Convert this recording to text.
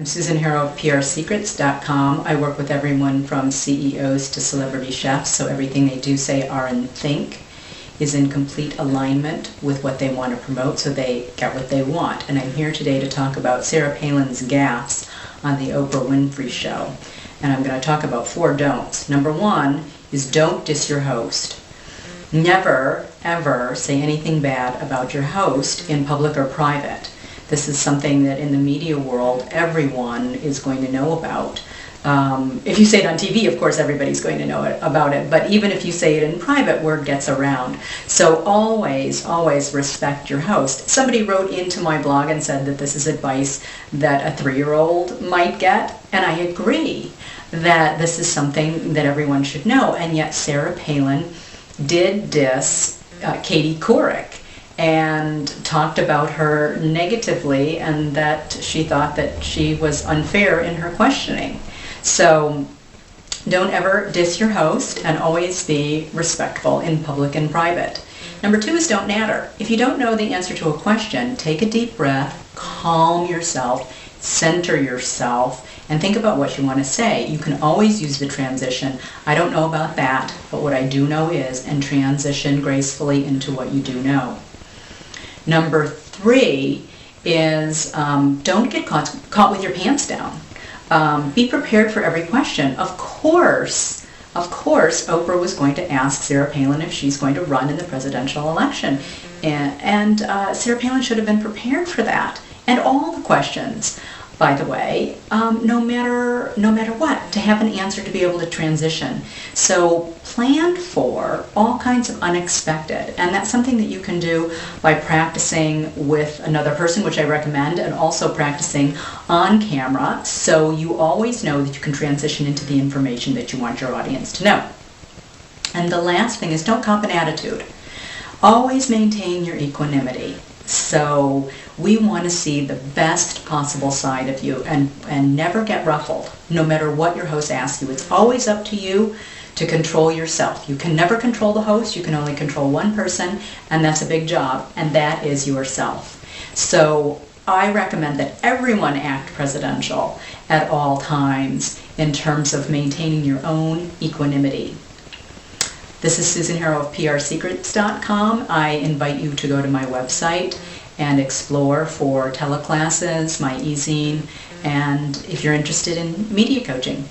I'm Susan Harrow of PRSecrets.com. I work with everyone from CEOs to celebrity chefs, so everything they do, say, are, and think is in complete alignment with what they want to promote, so they get what they want. And I'm here today to talk about Sarah Palin's gaffes on the Oprah Winfrey show. And I'm going to talk about 4 don'ts. Number 1 is don't diss your host. Never, ever say anything bad about your host in public or private. This is something that in the media world everyone is going to know about. If you say it on TV, of course everybody's going to know about it, but even if you say it in private, word gets around. So always, always respect your host. Somebody wrote into my blog and said that this is advice that a 3-year-old might get, and I agree that this is something that everyone should know, and yet Sarah Palin did diss Katie Couric and talked about her negatively, and that she thought that she was unfair in her questioning. So don't ever diss your host, and always be respectful in public and private. Number 2 is don't natter. If you don't know the answer to a question, take a deep breath, calm yourself, center yourself, and think about what you want to say. You can always use the transition. I don't know about that, but what I do know is, and transition gracefully into what you do know. Number 3 is don't get caught with your pants down. Be prepared for every question. Of course, Oprah was going to ask Sarah Palin if she's going to run in the presidential election. And Sarah Palin should have been prepared for that. And all the questions, by the way, no matter what, to have an answer to be able to transition. So plan for all kinds of unexpected, and that's something that you can do by practicing with another person, which I recommend, and also practicing on camera, so you always know that you can transition into the information that you want your audience to know. And the last thing is don't cop an attitude. Always maintain your equanimity. So we want to see the best possible side of you, and never get ruffled, no matter what your host asks you. It's always up to you to control yourself. You can never control the host. You can only control one person, and that's a big job, and that is yourself. So I recommend that everyone act presidential at all times in terms of maintaining your own equanimity. This is Susan Harrow of PRSecrets.com. I invite you to go to my website and explore for teleclasses, my e-zine, and if you're interested in media coaching.